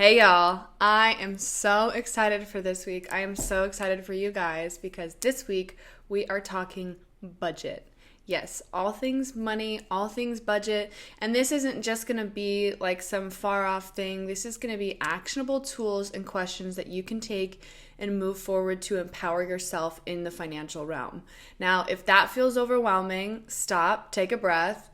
Hey y'all, I am so excited for this week. I am so excited for you guys because this week we are talking budget. Yes, all things money, all things budget. And this isn't just going to be like some far off thing. This is going to be actionable tools and questions that you can take and move forward to empower yourself in the financial realm. Now, if that feels overwhelming, stop, take a breath.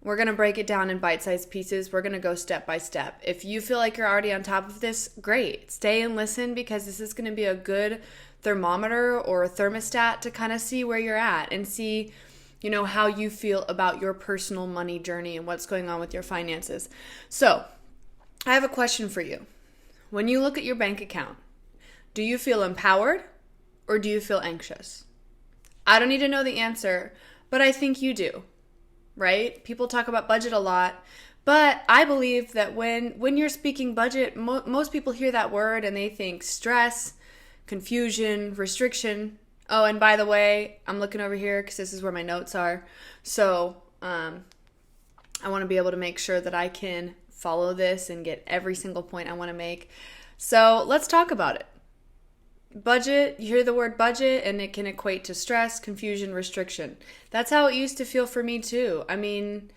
We're going to break it down in bite-sized pieces. We're going to go step by step. If you feel like you're already on top of this, great. Stay and listen because this is going to be a good thermometer or a thermostat to kind of see where you're at and see, how you feel about your personal money journey and what's going on with your finances. So, I have a question for you. When you look at your bank account, do you feel empowered or do you feel anxious? I don't need to know the answer, but I think you do. Right? People talk about budget a lot, but I believe that when you're speaking budget, most people hear that word and they think stress, confusion, restriction. Oh, and by the way, I'm looking over here because this is where my notes are. So I want to be able to make sure that I can follow this and get every single point I want to make. So let's talk about it. Budget, you hear the word budget and it can equate to stress, confusion, restriction. That's how it used to feel for me too. I mean,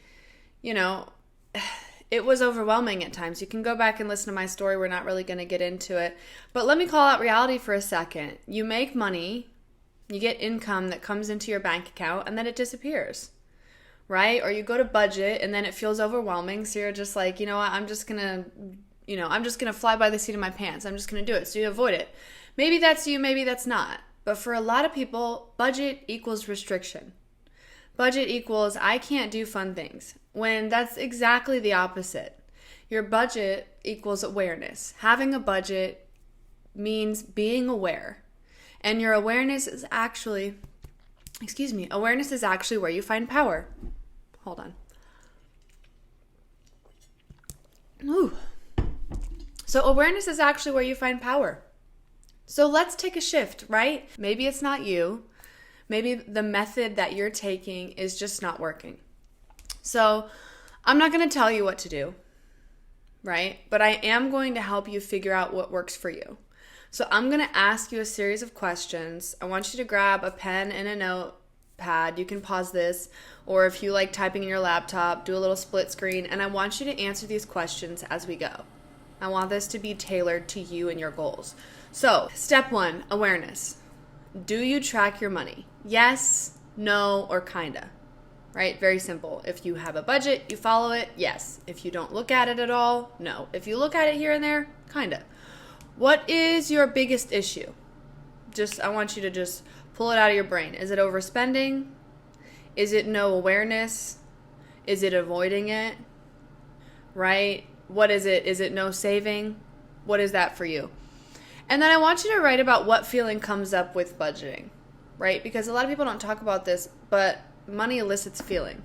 it was overwhelming at times. You can go back and listen to my story. We're not really going to get into it. But let me call out reality for a second. You make money, you get income that comes into your bank account and then it disappears, right? Or you go to budget and then it feels overwhelming. So you're just like, I'm just going to fly by the seat of my pants. I'm just going to do it. So you avoid it. Maybe that's you, maybe that's not. But for a lot of people, budget equals restriction. Budget equals I can't do fun things, when that's exactly the opposite. Your budget equals awareness. Having a budget means being aware. And your awareness is actually where you find power. Hold on. Ooh. So awareness is actually where you find power. So let's take a shift, right? Maybe it's not you. Maybe the method that you're taking is just not working. So I'm not going to tell you what to do, right? But I am going to help you figure out what works for you. So I'm going to ask you a series of questions. I want you to grab a pen and a notepad. You can pause this, or if you like typing in your laptop, do a little split screen. And I want you to answer these questions as we go. I want this to be tailored to you and your goals. So, step 1, awareness. Do you track your money? Yes, no, or kinda, right? Very simple. If you have a budget, you follow it, yes. If you don't look at it at all, no. If you look at it here and there, kinda. What is your biggest issue? I want you to just pull it out of your brain. Is it overspending? Is it no awareness? Is it avoiding it? Right? What is it? Is it no saving? What is that for you? And then I want you to write about what feeling comes up with budgeting, right? Because a lot of people don't talk about this, but money elicits feeling,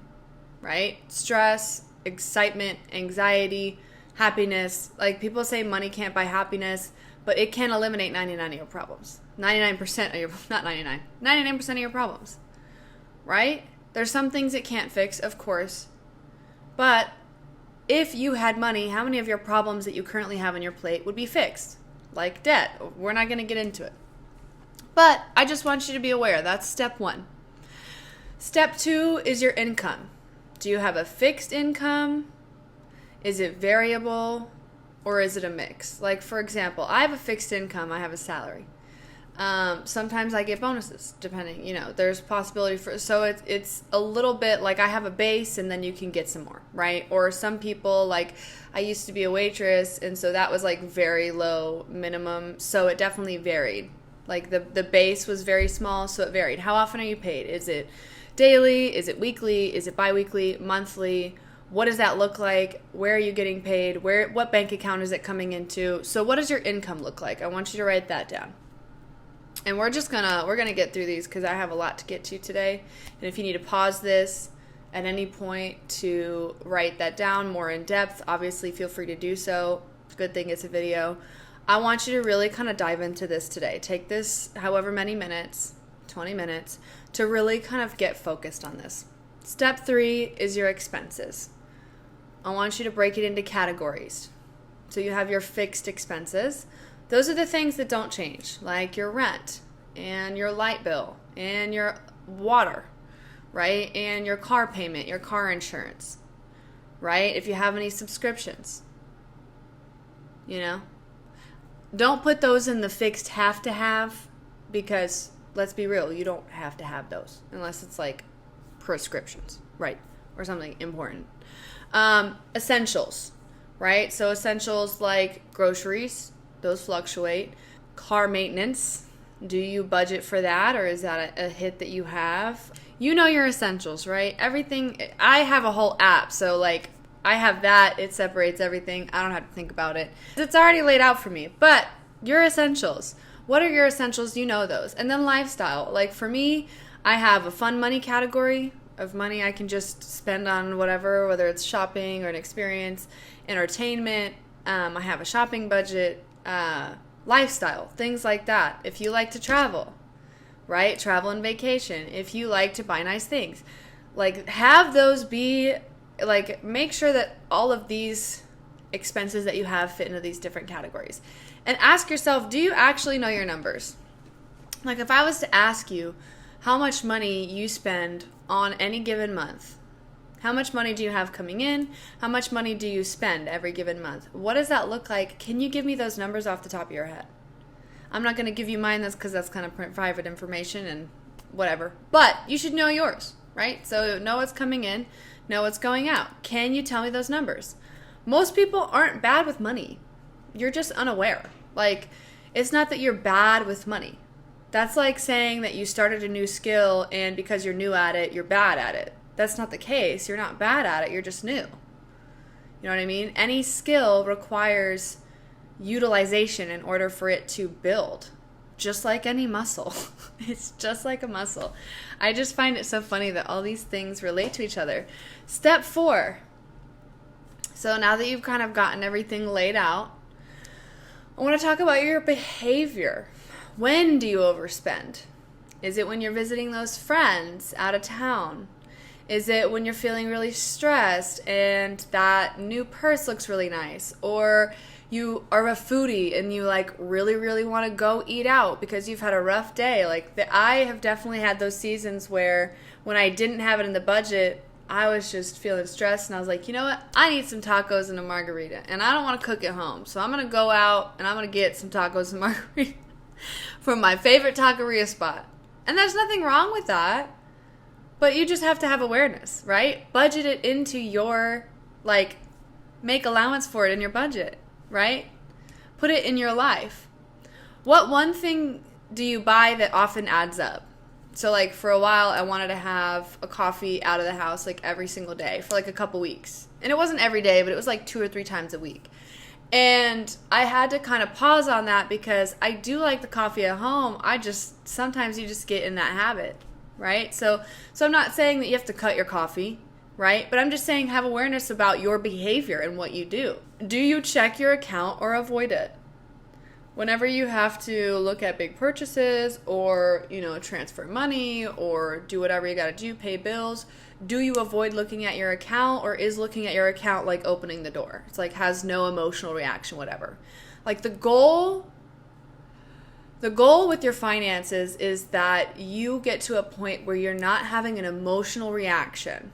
right? Stress, excitement, anxiety, happiness. Like people say money can't buy happiness, but it can eliminate 99 of your problems. 99% of your, not 99, 99% of your problems, right? There's some things it can't fix, of course, but if you had money, how many of your problems that you currently have on your plate would be fixed? Like debt. We're not going to get into it. But I just want you to be aware. That's step 1. Step 2 is your income. Do you have a fixed income? Is it variable? Or is it a mix? Like, for example, I have a fixed income. I have a salary. Sometimes I get bonuses, depending, there's possibility for, so it's a little bit like I have a base and then you can get some more, right? Or some people, like I used to be a waitress and so that was like very low minimum. So it definitely varied. Like the base was very small, so it varied. How often are you paid? Is it daily? Is it weekly? Is it biweekly? Monthly? What does that look like? Where are you getting paid? What bank account is it coming into? So what does your income look like? I want you to write that down. And we're gonna get through these because I have a lot to get to today. And if you need to pause this at any point to write that down more in depth, obviously feel free to do so. Good thing it's a video. I want you to really kind of dive into this today. Take this however many minutes, 20 minutes, to really kind of get focused on this. Step 3 is your expenses. I want you to break it into categories. So you have your fixed expenses. Those are the things that don't change, like your rent and your light bill and your water, right? And your car payment, your car insurance, right? If you have any subscriptions, you know? Don't put those in the fixed have to have, because let's be real, you don't have to have those unless it's like prescriptions, right? Or something important. Essentials, right? So essentials like groceries, those fluctuate. Car maintenance, do you budget for that, or is that a hit that you have? You know your essentials, right? Everything, I have a whole app, so like I have that, it separates everything. I don't have to think about it. It's already laid out for me. But your essentials, what are your essentials? You know those. And then lifestyle, like for me, I have a fun money category of money I can just spend on whatever, whether it's shopping or an experience, entertainment. I have a shopping budget, lifestyle, things like that. If you like to travel, right? Travel and vacation. If you like to buy nice things, like have those be like, make sure that all of these expenses that you have fit into these different categories. And ask yourself, do you actually know your numbers? Like if I was to ask you how much money you spend on any given month, how much money do you have coming in? How much money do you spend every given month? What does that look like? Can you give me those numbers off the top of your head? I'm not going to give you mine, that's because that's kind of private information and whatever. But you should know yours, right? So know what's coming in, know what's going out. Can you tell me those numbers? Most people aren't bad with money. You're just unaware. Like, it's not that you're bad with money. That's like saying that you started a new skill and because you're new at it, you're bad at it. That's not the case. You're not bad at it. You're just new. You know what I mean? Any skill requires utilization in order for it to build. Just like any muscle. It's just like a muscle. I just find it so funny that all these things relate to each other. Step 4. So now that you've kind of gotten everything laid out, I want to talk about your behavior. When do you overspend? Is it when you're visiting those friends out of town? Is it when you're feeling really stressed and that new purse looks really nice? Or you are a foodie and you like really, really want to go eat out because you've had a rough day. Like I have definitely had those seasons where when I didn't have it in the budget, I was just feeling stressed and I was like, you know what? I need some tacos and a margarita and I don't want to cook at home. So I'm going to go out and I'm going to get some tacos and margarita from my favorite taqueria spot. And there's nothing wrong with that. But you just have to have awareness, right? Budget it into your, like, make allowance for it in your budget, right? Put it in your life. What one thing do you buy that often adds up? So, like, for a while, I wanted to have a coffee out of the house, like, every single day for, like, a couple weeks. And it wasn't every day, but it was, like, 2 or 3 times a week. And I had to kind of pause on that because I do like the coffee at home. Sometimes you just get in that habit. Right? So I'm not saying that you have to cut your coffee, right? But I'm just saying have awareness about your behavior and what you do. Do you check your account or avoid it? Whenever you have to look at big purchases or, transfer money or do whatever you got to do, pay bills, do you avoid looking at your account, or is looking at your account like opening the door? It's like has no emotional reaction, whatever. Like the goal with your finances is that you get to a point where you're not having an emotional reaction.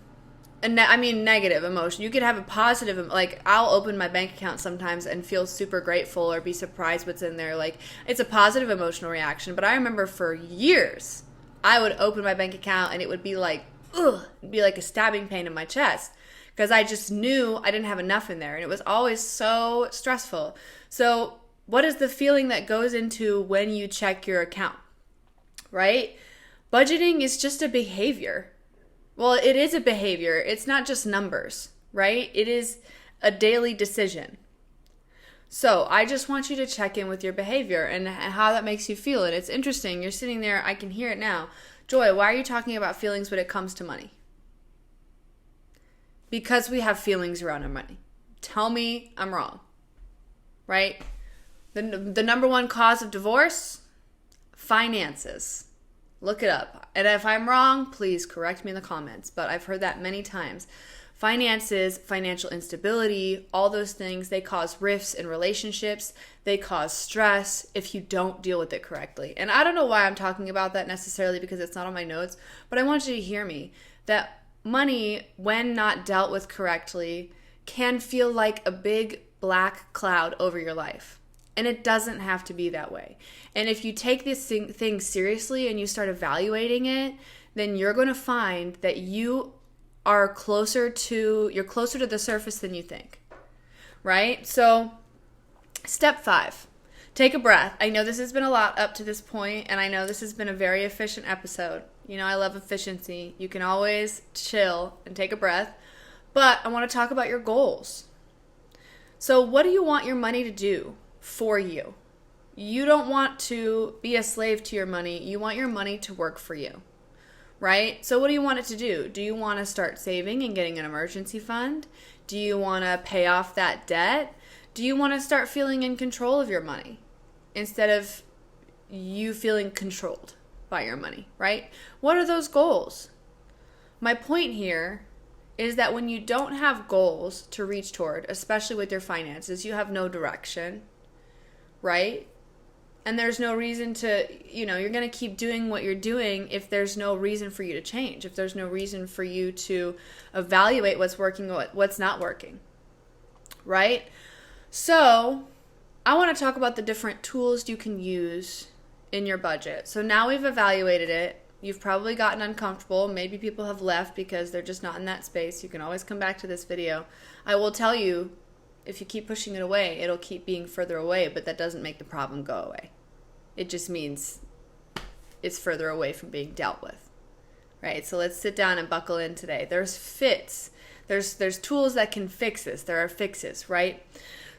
Negative emotion. You could have a positive, like I'll open my bank account sometimes and feel super grateful or be surprised what's in there. Like it's a positive emotional reaction. But I remember for years, I would open my bank account and it would be like, it'd be like a stabbing pain in my chest because I just knew I didn't have enough in there. And it was always so stressful. So what is the feeling that goes into when you check your account, right? Budgeting is just a behavior. Well, it is a behavior. It's not just numbers, right? It is a daily decision. So I just want you to check in with your behavior and how that makes you feel. And it's interesting. You're sitting there. I can hear it now. Joy, why are you talking about feelings when it comes to money? Because we have feelings around our money. Tell me I'm wrong, right? The number one cause of divorce? Finances. Look it up. And if I'm wrong, please correct me in the comments. But I've heard that many times. Finances, financial instability, all those things, they cause rifts in relationships. They cause stress if you don't deal with it correctly. And I don't know why I'm talking about that necessarily because it's not on my notes, but I want you to hear me that money, when not dealt with correctly, can feel like a big black cloud over your life. And it doesn't have to be that way. And if you take this thing seriously and you start evaluating it, then you're going to find that you're closer to the surface than you think. Right? So, step 5. Take a breath. I know this has been a lot up to this point, and I know this has been a very efficient episode. You know, I love efficiency. You can always chill and take a breath. But I want to talk about your goals. So what do you want your money to do for you? You don't want to be a slave to your money. You want your money to work for you, right? So what do you want it to do? Do you want to start saving and getting an emergency fund? Do you want to pay off that debt? Do you want to start feeling in control of your money instead of you feeling controlled by your money, right? What are those goals? My point here is that when you don't have goals to reach toward, especially with your finances, you have no direction, right? And there's no reason to, you're going to keep doing what you're doing if there's no reason for you to change, if there's no reason for you to evaluate what's working, what's not working, right? So I want to talk about the different tools you can use in your budget. So now we've evaluated it. You've probably gotten uncomfortable. Maybe people have left because they're just not in that space. You can always come back to this video. I will tell you, if you keep pushing it away, it'll keep being further away, but that doesn't make the problem go away. It just means it's further away from being dealt with, right? So let's sit down and buckle in today. There's fits. There's tools that can fix this. There are fixes, right?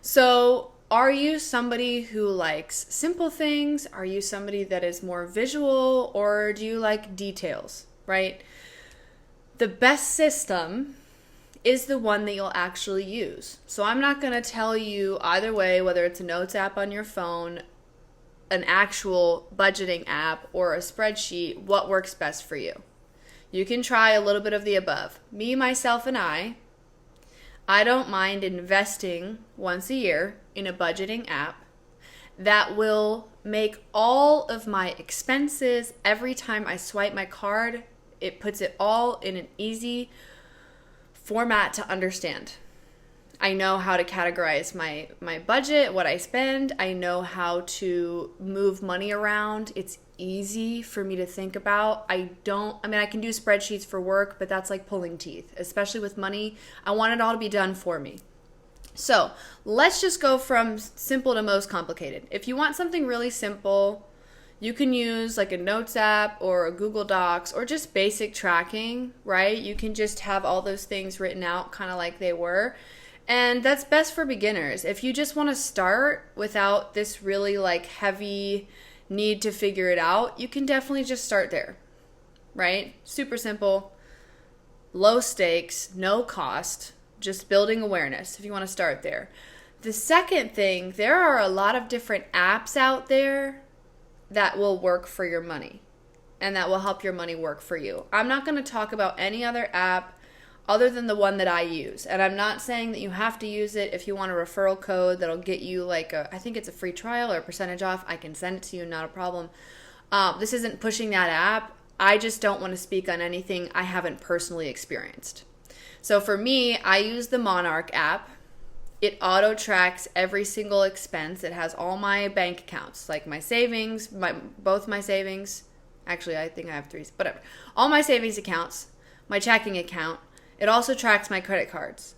So are you somebody who likes simple things? Are you somebody that is more visual, or do you like details, right? The best system is the one that you'll actually use. So I'm not going to tell you either way, whether it's a notes app on your phone, an actual budgeting app, or a spreadsheet, what works best for you. You can try a little bit of the above. Me, myself, and I don't mind investing once a year in a budgeting app that will make all of my expenses, every time I swipe my card, it puts it all in an easy format to understand. I know how to categorize my budget, what I spend. I know how to move money around. It's easy for me to think about. I can do spreadsheets for work, but that's like pulling teeth, especially with money. I want it all to be done for me. So let's just go from simple to most complicated. If you want something really simple, you can use like a notes app or a Google Docs or just basic tracking, right? You can just have all those things written out kind of like they were. And that's best for beginners. If you just want to start without this really like heavy need to figure it out, you can definitely just start there, right? Super simple, low stakes, no cost, just building awareness if you want to start there. The second thing, there are a lot of different apps out there that will work for your money and that will help your money work for you. I'm not going to talk about any other app other than the one that I use. And I'm not saying that you have to use it. If you want a referral code that'll get you I think it's a free trial or a percentage off, I can send it to you, not a problem. This isn't pushing that app. I just don't want to speak on anything I haven't personally experienced. So for me, I use the Monarch app. It auto tracks every single expense. It has all my bank accounts, like my savings, both my savings. Actually, I think I have 3, whatever. All my savings accounts, my checking account. It also tracks my credit cards,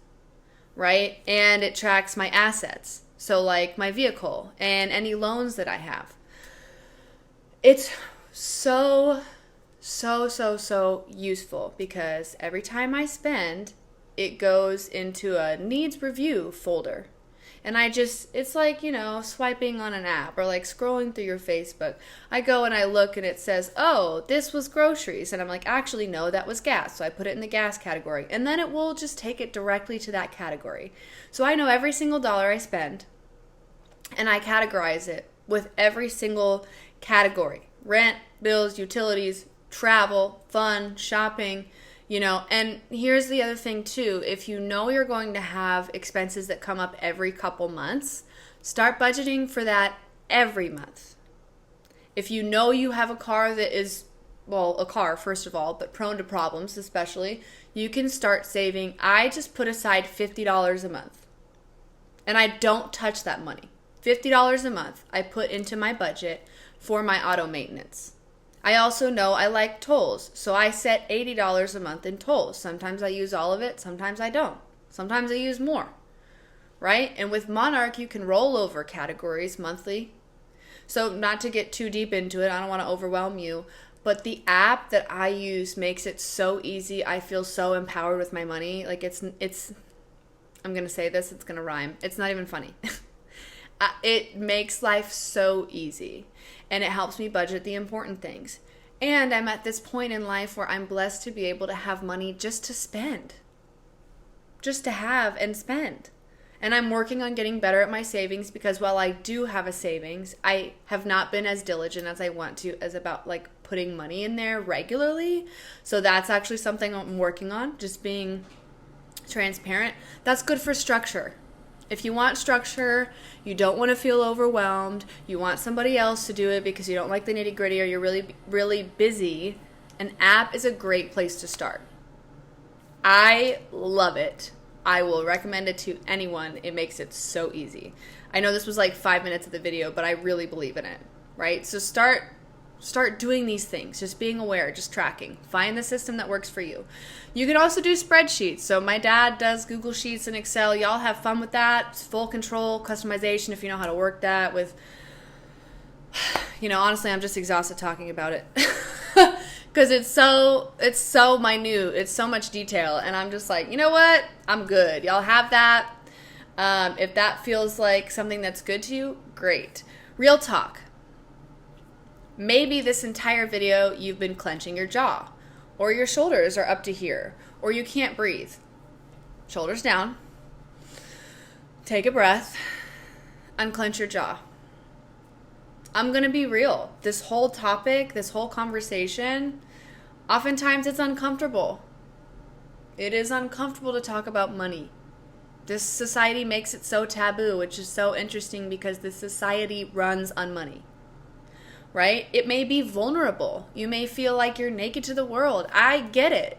right? And it tracks my assets. So like my vehicle and any loans that I have. It's so useful because every time I spend, it goes into a needs review folder. And it's like, swiping on an app or like scrolling through your Facebook. I go and I look and it says, oh, this was groceries. And I'm like, actually, no, that was gas. So I put it in the gas category. And then it will just take it directly to that category. So I know every single dollar I spend and I categorize it with every single category. Rent, bills, utilities, travel, fun, shopping, And here's the other thing too. If you know you're going to have expenses that come up every couple months, start budgeting for that every month. If you know you have a car that is, well, a car, first of all, but prone to problems especially, you can start saving. I just put aside $50 a month. And I don't touch that money. $50 a month I put into my budget for my auto maintenance. I also know I like tolls, so I set $80 a month in tolls. Sometimes I use all of it, sometimes I don't. Sometimes I use more, right? And with Monarch, you can roll over categories monthly. So not to get too deep into it, I don't want to overwhelm you, but the app that I use makes it so easy. I feel so empowered with my money. Like it's I'm going to say this, it's going to rhyme. It's not even funny. It makes life so easy, and it helps me budget the important things. And I'm at this point in life where I'm blessed to be able to have money just to spend, just to have and spend. And I'm working on getting better at my savings, because while I do have a savings, I have not been as diligent as I want to as about like putting money in there regularly. So that's actually something I'm working on, just being transparent. That's good for structure. If you want structure, you don't want to feel overwhelmed, you want somebody else to do it because you don't like the nitty gritty or you're really, really busy, an app is a great place to start. I love it. I will recommend it to anyone. It makes it so easy. I know this was like 5 minutes of the video, but I really believe in it, right? So start doing these things, just being aware, just tracking. Find the system that works for you. You can also do spreadsheets. So my dad does Google Sheets and Excel. Y'all have fun with that. It's full control, customization if you know how to work that with, honestly, I'm just exhausted talking about it. Because it's so minute. It's so much detail. And I'm just like, you know what? I'm good. Y'all have that. If that feels like something that's good to you, great. Real talk. Maybe this entire video you've been clenching your jaw, or your shoulders are up to here, or you can't breathe. Shoulders down. Take a breath. Unclench your jaw. I'm going to be real. This whole topic, this whole conversation, oftentimes it's uncomfortable. It is uncomfortable to talk about money. This society makes it so taboo, which is so interesting because this society runs on money. Right? It may be vulnerable. You may feel like you're naked to the world. I get it.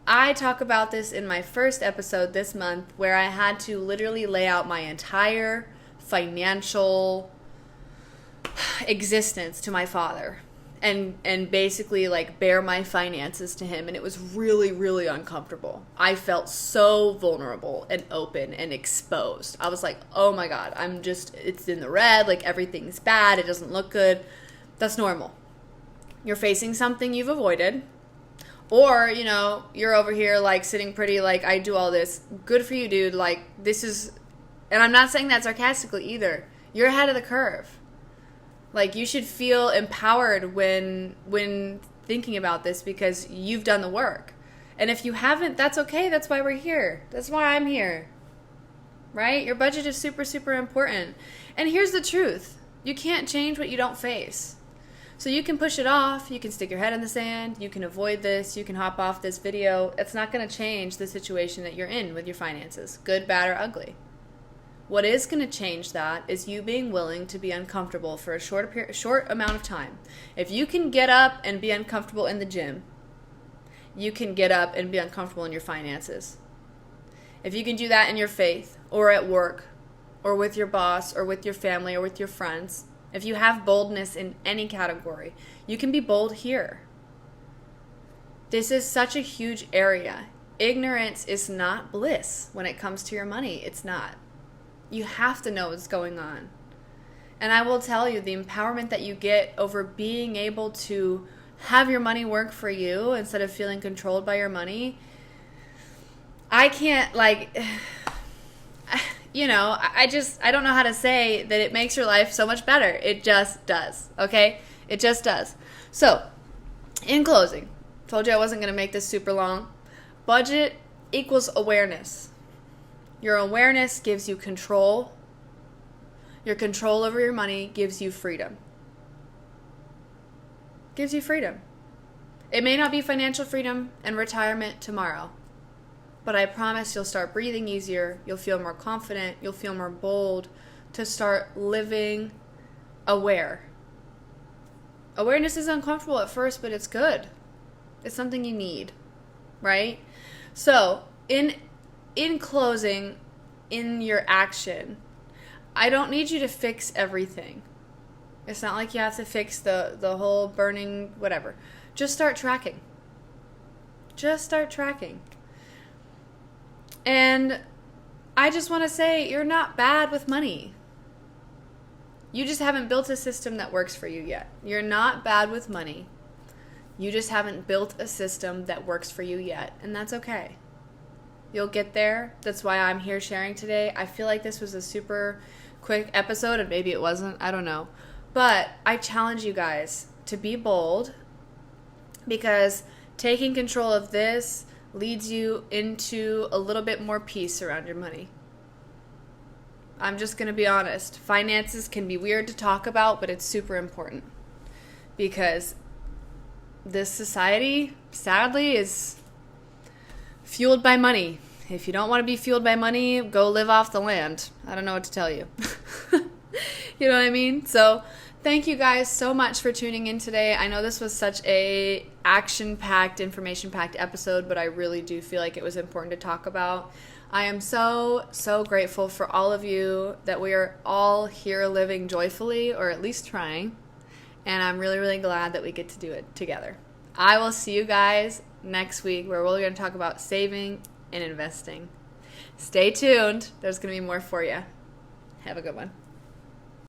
I talk about this in my first episode this month, where I had to literally lay out my entire financial existence to my father and basically like bare my finances to him, and it was really, really uncomfortable. I felt so vulnerable and open and exposed. I was like, oh my God, it's in the red, like everything's bad, it doesn't look good. That's normal. You're facing something you've avoided, or you're over here like sitting pretty, like I do all this. Good for you, dude. Like this is, and I'm not saying that sarcastically either. You're ahead of the curve. Like, you should feel empowered when thinking about this, because you've done the work. And if you haven't, that's okay. That's why we're here. That's why I'm here. Right? Your budget is super, super important. And here's the truth. You can't change what you don't face. So you can push it off. You can stick your head in the sand. You can avoid this. You can hop off this video. It's not going to change the situation that you're in with your finances, good, bad, or ugly. What is going to change that is you being willing to be uncomfortable for a short amount of time. If you can get up and be uncomfortable in the gym, you can get up and be uncomfortable in your finances. If you can do that in your faith, or at work, or with your boss, or with your family, or with your friends, if you have boldness in any category, you can be bold here. This is such a huge area. Ignorance is not bliss when it comes to your money. It's not. You have to know what's going on. And I will tell you, the empowerment that you get over being able to have your money work for you instead of feeling controlled by your money, I can't, I don't know how to say that it makes your life so much better. It just does, okay? It just does. So, in closing, told you I wasn't going to make this super long. Budget equals awareness. Your awareness gives you control. Your control over your money gives you freedom. Gives you freedom. It may not be financial freedom and retirement tomorrow, but I promise you'll start breathing easier. You'll feel more confident. You'll feel more bold to start living aware. Awareness is uncomfortable at first, but it's good. It's something you need, right? So, in closing, in your action, I don't need you to fix everything. It's not like you have to fix the whole burning whatever. Just start tracking. Just start tracking. And I just want to say, you're not bad with money. You just haven't built a system that works for you yet. You're not bad with money. You just haven't built a system that works for you yet, and that's okay. You'll get there. That's why I'm here sharing today. I feel like this was a super quick episode, and maybe it wasn't. I don't know. But I challenge you guys to be bold, because taking control of this leads you into a little bit more peace around your money. I'm just going to be honest. Finances can be weird to talk about, but it's super important, because this society, sadly, is fueled by money. If you don't want to be fueled by money, go live off the land. I don't know what to tell you. You know what I mean? So thank you guys so much for tuning in today. I know this was such a action-packed, information-packed episode, but I really do feel like it was important to talk about. I am so, so grateful for all of you that we are all here living joyfully, or at least trying. And I'm really, really glad that we get to do it together. I will see you guys next week, where we're going to talk about saving and investing. Stay tuned. There's going to be more for you. Have a good one.